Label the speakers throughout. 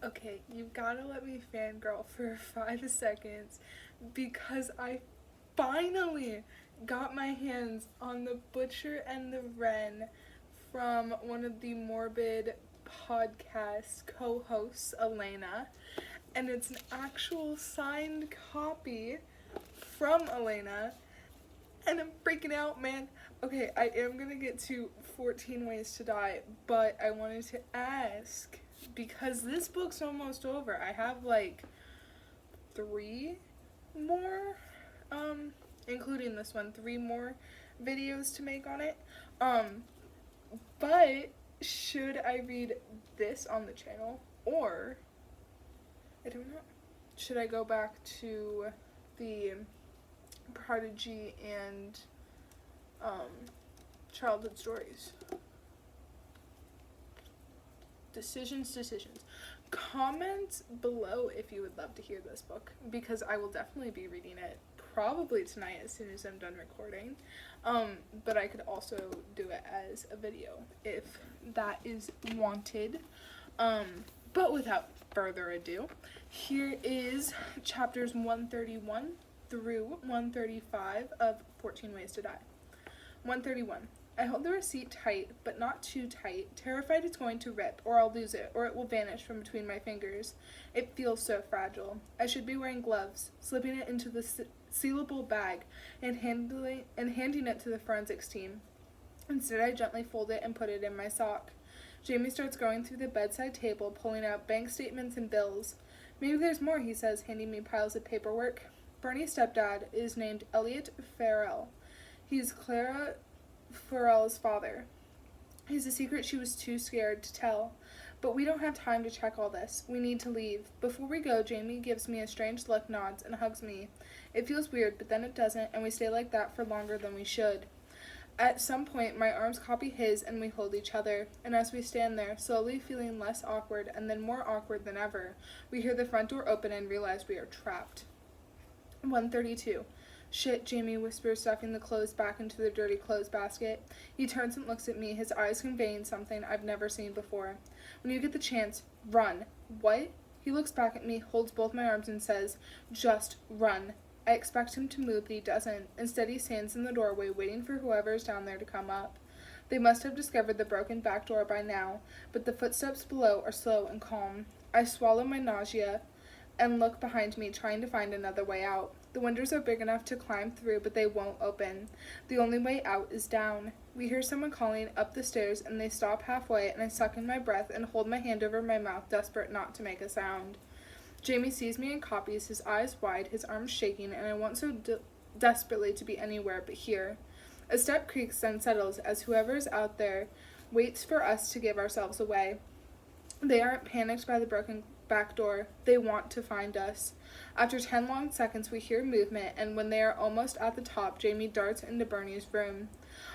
Speaker 1: Okay, you gotta let me fangirl for 5 seconds because I finally got my hands on the Butcher and the Wren from one of the Morbid podcast co-hosts, Elena, and it's an actual signed copy from Elena, and I'm freaking out, man. Okay, I am gonna get to 14 Ways to Die, but I wanted to ask because this book's almost over. I have like three more, including this one, three more videos to make on it. Um, but should I read this on the channel or I don't know. Should I go back to the Prodigy and um, childhood stories? Decisions. Comment below if you would love to hear this book because I will definitely be reading it probably tonight as soon as I'm done recording. But I could also do it as a video if that is wanted. But without further ado, here is chapters 131 through 135 of 14 Ways to Die. 131. I hold the receipt tight, but not too tight, terrified it's going to rip, or I'll lose it, or it will vanish from between my fingers. It feels so fragile. I should be wearing gloves, slipping it into the sealable bag, and handing it to the forensics team. Instead, I gently fold it and put it in my sock. Jamie starts going through the bedside table, pulling out bank statements and bills. Maybe there's more, he says, handing me piles of paperwork. Bernie's stepdad is named Elliot Farrell. He's Clara Farrell's father. He's a secret she was too scared to tell. But we don't have time to check all this. We need to leave. Before we go, Jamie gives me a strange look, nods, and hugs me. It feels weird, but then it doesn't, and we stay like that for longer than we should. At some point, my arms copy his, and we hold each other. And as we stand there, slowly feeling less awkward and then more awkward than ever, we hear the front door open and realize we are trapped. 132. Shit, Jamie whispers, stuffing the clothes back into the dirty clothes basket. He turns and looks at me, his eyes conveying something I've never seen before. When you get the chance, run. What? He looks back at me, holds both my arms, and says, just run. I expect him to move, but he doesn't. Instead, he stands in the doorway, waiting for whoever is down there to come up. They must have discovered the broken back door by now, but the footsteps below are slow and calm. I swallow my nausea and look behind me, trying to find another way out. The windows are big enough to climb through, but they won't open. The only way out is down. We hear someone calling up the stairs, and they stop halfway, and I suck in my breath and hold my hand over my mouth, desperate not to make a sound. Jamie sees me and copies, his eyes wide, his arms shaking, and I want so desperately to be anywhere but here. A step creaks, then settles, as whoever is out there waits for us to give ourselves away. They aren't panicked by the broken back door. They want to find us. After 10 long seconds, we hear movement, and when they are almost at the top, Jamie darts into Bernie's room.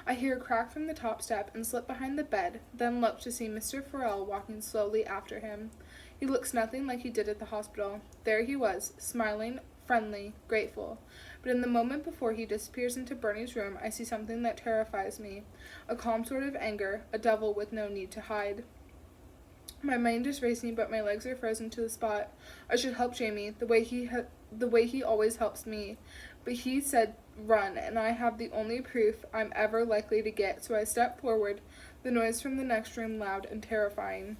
Speaker 1: I hear a crack from the top step and slip behind the bed, then look to see Mr. Farrell walking slowly after him. He looks nothing like he did at the hospital. There he was, smiling, friendly, grateful. But in the moment before he disappears into Bernie's room, I see something that terrifies me. A calm sort of anger, a devil with no need to hide. My mind is racing, but my legs are frozen to the spot. I should help Jamie, the way he always helps me. But he said run, and I have the only proof I'm ever likely to get, so I step forward, the noise from the next room loud and terrifying.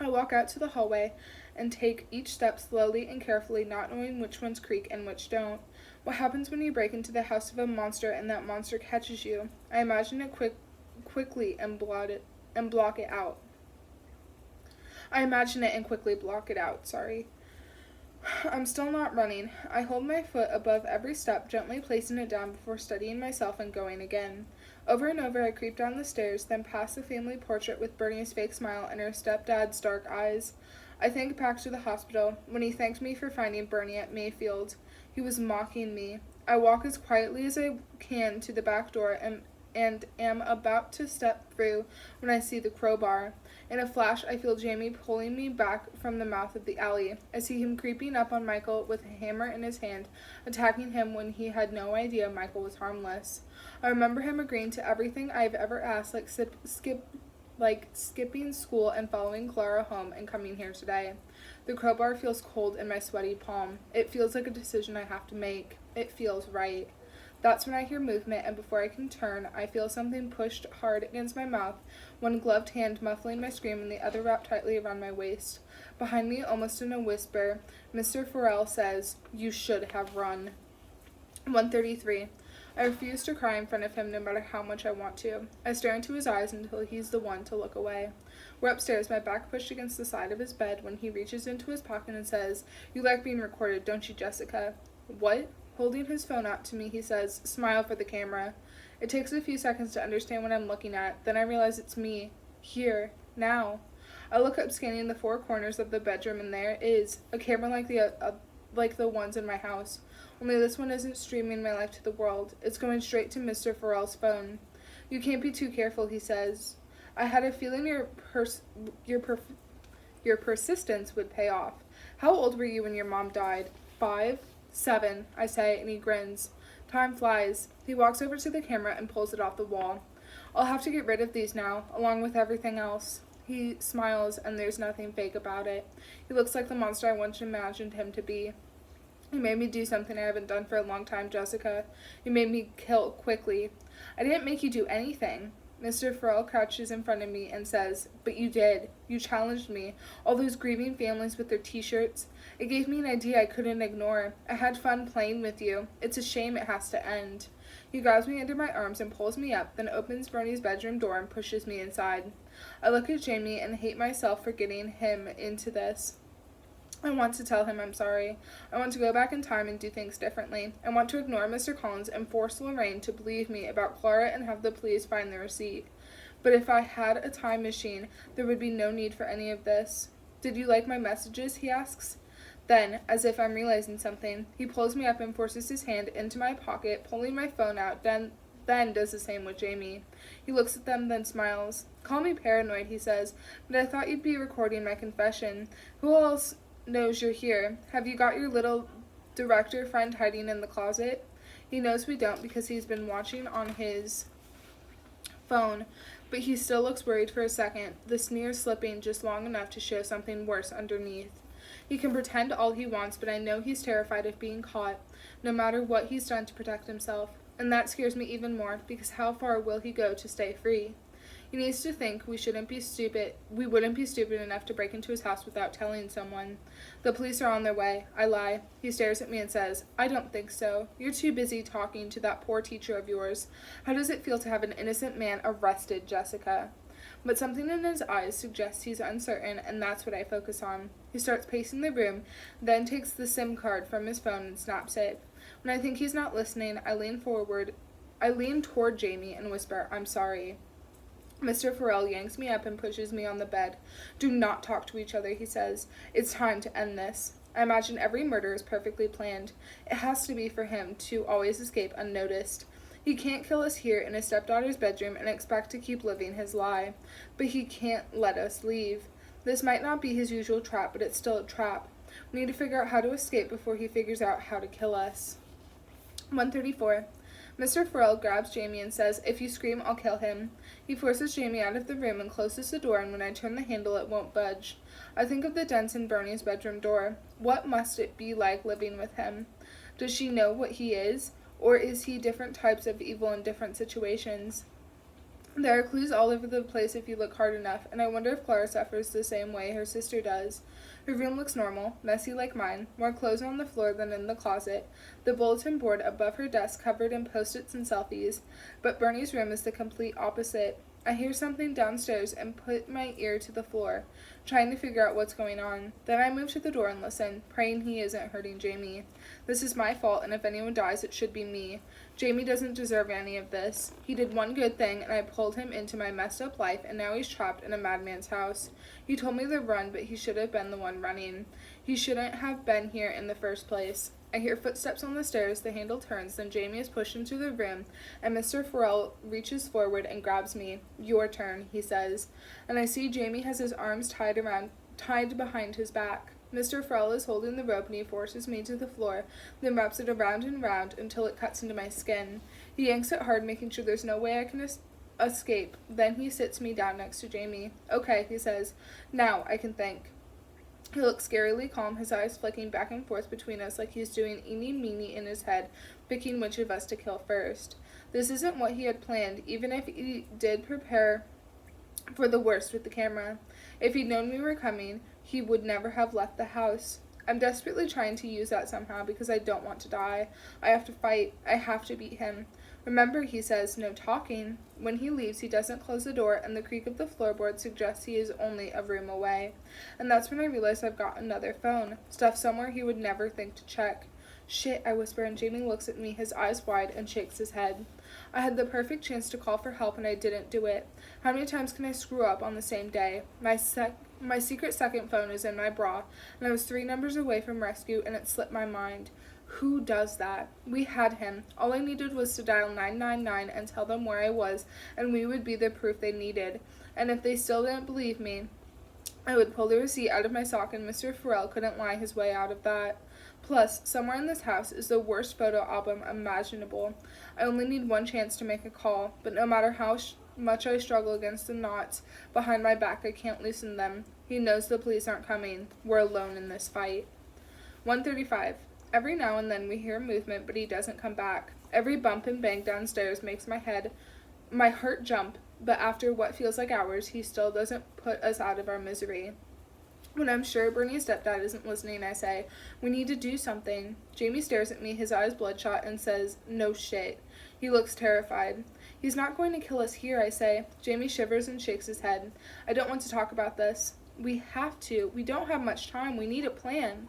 Speaker 1: I walk out to the hallway and take each step slowly and carefully, not knowing which ones creak and which don't. What happens when you break into the house of a monster and that monster catches you? I imagine it quickly and block it out. I imagine it and quickly block it out, I'm still not running. I hold my foot above every step, gently placing it down before steadying myself and going again. Over and over I creep down the stairs, then past the family portrait with Bernie's fake smile and her stepdad's dark eyes. I think back to the hospital, when he thanked me for finding Bernie at Mayfield. He was mocking me. I walk as quietly as I can to the back door and am about to step through when I see the crowbar. In a flash, I feel Jamie pulling me back from the mouth of the alley. I see him creeping up on Michael with a hammer in his hand, attacking him when he had no idea Michael was harmless. I remember him agreeing to everything I've ever asked, like like skipping school and following Clara home and coming here today. The crowbar feels cold in my sweaty palm. It feels like a decision I have to make. It feels right. That's when I hear movement, and before I can turn, I feel something pushed hard against my mouth, one gloved hand muffling my scream and the other wrapped tightly around my waist. Behind me, almost in a whisper, Mr. Farrell says, "You should have run." 1:33. I refuse to cry in front of him no matter how much I want to. I stare into his eyes until he's the one to look away. We're upstairs, my back pushed against the side of his bed, when he reaches into his pocket and says, "You like being recorded, don't you, Jessica?" "What?" Holding his phone out to me, he says, "Smile for the camera." It takes a few seconds to understand what I'm looking at. Then I realize it's me. Here. Now. I look up, scanning the four corners of the bedroom, and there it is. A camera like the ones in my house. Only this one isn't streaming my life to the world. It's going straight to Mr. Farrell's phone. "You can't be too careful," he says. "I had a feeling your persistence would pay off. How old were you when your mom died?" 5, 7, I say, and he grins. Time flies. He walks over to the camera and pulls it off the wall. "I'll have to get rid of these now, along with everything else." He smiles, and there's nothing fake about it. He looks like the monster I once imagined him to be. "You made me do something I haven't done for a long time, Jessica. You made me kill quickly." "I didn't make you do anything." Mr. Farrell crouches in front of me and says, "But you did. You challenged me. All those grieving families with their t-shirts. It gave me an idea I couldn't ignore. I had fun playing with you. It's a shame it has to end." He grabs me under my arms and pulls me up, then opens Bernie's bedroom door and pushes me inside. I look at Jamie and hate myself for getting him into this. I want to tell him I'm sorry. I want to go back in time and do things differently. I want to ignore Mr. Collins and force Lorraine to believe me about Clara and have the police find the receipt. But if I had a time machine, there would be no need for any of this. "Did you like my messages?" he asks. Then, as if I'm realizing something, he pulls me up and forces his hand into my pocket, pulling my phone out, then does the same with Jamie. He looks at them, then smiles. "Call me paranoid," he says, "but I thought you'd be recording my confession. Who else knows you're here? Have you got your little director friend hiding in the closet?" He knows we don't because he's been watching on his phone, but he still looks worried for a second, the sneer slipping just long enough to show something worse underneath. He can pretend all he wants, but I know he's terrified of being caught, no matter what he's done to protect himself. And that scares me even more, because how far will he go to stay free? He needs to think we wouldn't be stupid enough to break into his house without telling someone. "The police are on their way." I lie. He stares at me and says, "I don't think so. You're too busy talking to that poor teacher of yours. How does it feel to have an innocent man arrested, Jessica?" But something in his eyes suggests he's uncertain, and that's what I focus on. He starts pacing the room, then takes the SIM card from his phone and snaps it. When I think he's not listening, I lean toward Jamie and whisper, "I'm sorry." Mr. Farrell yanks me up and pushes me on the bed. "Do not talk to each other," he says. "It's time to end this." I imagine every murder is perfectly planned. It has to be for him to always escape unnoticed. He can't kill us here in his stepdaughter's bedroom and expect to keep living his lie. But he can't let us leave. This might not be his usual trap, but it's still a trap. We need to figure out how to escape before he figures out how to kill us. 1:34. Mr. Farrell grabs Jamie and says, "If you scream, I'll kill him." He forces Jamie out of the room and closes the door, and when I turn the handle, it won't budge. I think of the dents in Bernie's bedroom door. What must it be like living with him? Does she know what he is? Or is he different types of evil in different situations? There are clues all over the place if you look hard enough, and I wonder if Clara suffers the same way her sister does. Her room looks normal, messy like mine, more clothes on the floor than in the closet, the bulletin board above her desk covered in post-its and selfies, but Bernie's room is the complete opposite. I hear something downstairs and put my ear to the floor, trying to figure out what's going on. Then I move to the door and listen, praying he isn't hurting Jamie. This is my fault, and if anyone dies, it should be me. Jamie doesn't deserve any of this. He did one good thing, and I pulled him into my messed up life, and now he's trapped in a madman's house. He told me to run, but he should have been the one running. He shouldn't have been here in the first place. I hear footsteps on the stairs, the handle turns, then Jamie is pushed into the room, and Mr. Farrell reaches forward and grabs me. "Your turn," he says, and I see Jamie has his arms tied behind his back. Mr. Farrell is holding the rope, and he forces me to the floor, then wraps it around and round until it cuts into my skin. He yanks it hard, making sure there's no way I can escape. Then he sits me down next to Jamie. Okay, he says. Now I can think. He looks scarily calm, his eyes flicking back and forth between us like he's doing eeny meeny in his head, picking which of us to kill first. This isn't what he had planned, even if he did prepare for the worst with the camera. If he'd known we were coming, he would never have left the house. I'm desperately trying to use that somehow because I don't want to die. I have to fight. I have to beat him. Remember, he says, no talking. When he leaves, he doesn't close the door, and the creak of the floorboard suggests he is only a room away. And that's when I realize I've got another phone, stuffed somewhere he would never think to check. Shit, I whisper, and Jamie looks at me, his eyes wide, and shakes his head. I had the perfect chance to call for help, and I didn't do it. How many times can I screw up on the same day? My secret second phone is in my bra, and I was 3 numbers away from rescue, and it slipped my mind. Who does that? We had him. All I needed was to dial 999 and tell them where I was, and we would be the proof they needed. And if they still didn't believe me, I would pull the receipt out of my sock, and Mr. Farrell couldn't lie his way out of that. Plus, somewhere in this house is the worst photo album imaginable. I only need one chance to make a call, but no matter how much I struggle against the knots behind my back, I can't loosen them. He knows the police aren't coming. We're alone in this fight. 1:35. Every now and then we hear movement, but he doesn't come back. Every bump and bang downstairs makes my heart jump, but after what feels like hours, he still doesn't put us out of our misery. When I'm sure Bernie's stepdad isn't listening, I say, we need to do something. Jamie stares at me, his eyes bloodshot, and says, no shit. He looks terrified. He's not going to kill us here, I say. Jamie shivers and shakes his head. I don't want to talk about this. We have to. We don't have much time. We need a plan.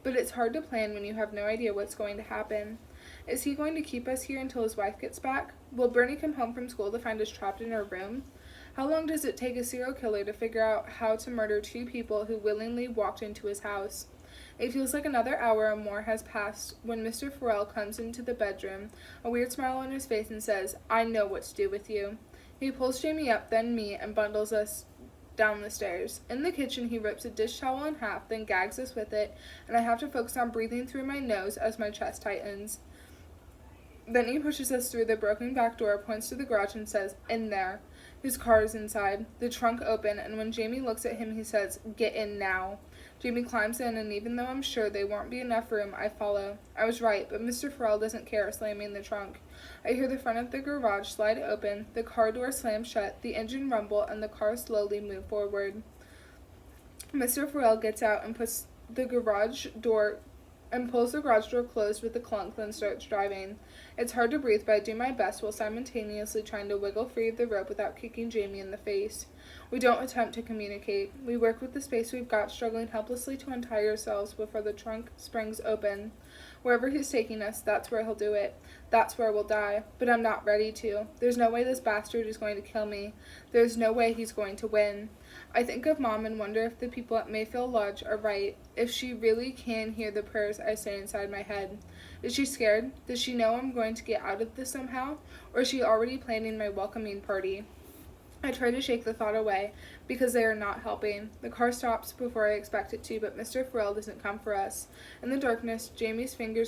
Speaker 1: But it's hard to plan when you have no idea what's going to happen. Is he going to keep us here until his wife gets back? Will Bernie come home from school to find us trapped in our room? How long does it take a serial killer to figure out how to murder 2 people who willingly walked into his house? It feels like another hour or more has passed when Mr. Farrell comes into the bedroom, a weird smile on his face, and says, I know what to do with you. He pulls Jamie up, then me, and bundles us down the stairs. In the kitchen, he rips a dish towel in half, then gags us with it, and I have to focus on breathing through my nose as my chest tightens. Then he pushes us through the broken back door, points to the garage, and says, in there. His car is inside, the trunk open, and when Jamie looks at him, he says, get in now. Jamie climbs in, and even though I'm sure there won't be enough room, I follow. I was right, but Mr. Farrell doesn't care, slamming the trunk. I hear the front of the garage slide open, the car door slam shut, the engine rumble, and the car slowly move forward. Mr. Farrell gets out and pulls the garage door closed with a clunk, then starts driving. It's hard to breathe, but I do my best while simultaneously trying to wiggle free of the rope without kicking Jamie in the face. We don't attempt to communicate. We work with the space we've got, struggling helplessly to untie ourselves before the trunk springs open. Wherever he's taking us, that's where he'll do it. That's where we'll die. But I'm not ready to. There's no way this bastard is going to kill me. There's no way he's going to win. I think of Mom and wonder if the people at Mayfield Lodge are right, if she really can hear the prayers I say inside my head. Is she scared? Does she know I'm going to get out of this somehow? Or is she already planning my welcoming party? I try to shake the thought away, because they are not helping. The car stops before I expect it to, but Mr. Farrell doesn't come for us. In the darkness, Jamie's finger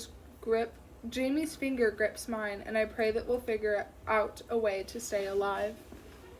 Speaker 1: grips mine, and I pray that we'll figure out a way to stay alive.